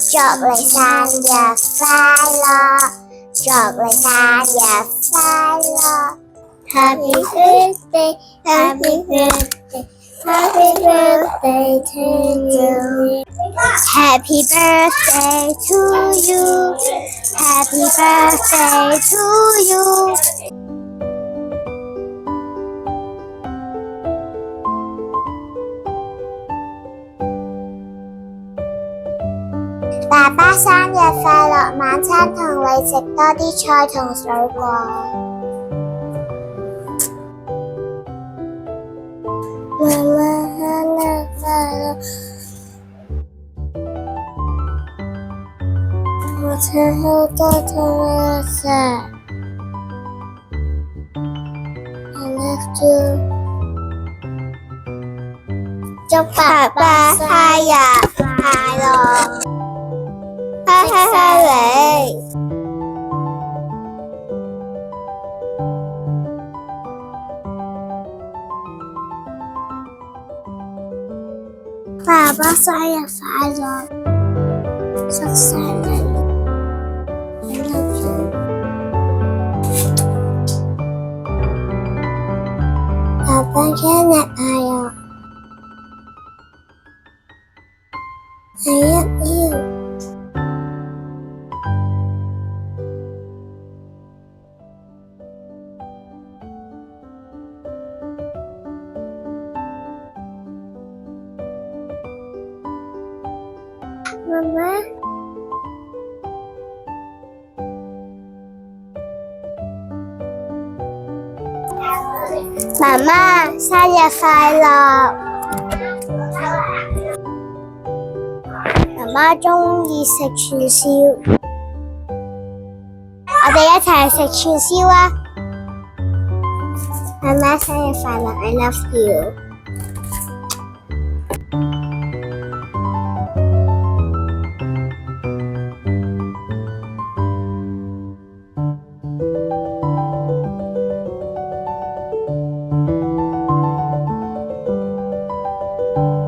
祝你生日快樂，祝你生日快樂。Happy birthday, happy birthday, happy birthday to you. Happy birthday to you. Happy birthday to you. 爸爸生日快樂，晚餐同你食多啲菜同水果。媽媽生日快樂，我請好多同你食。I love you。祝爸爸生日快樂！哈哈哈你！爸爸生日快樂！祝生日I love you。爸爸生日快樂！I love you。媽媽，媽媽生日快樂！媽媽鍾意食串燒，我哋一齊食串燒啊！媽媽生日快樂 ，I love you。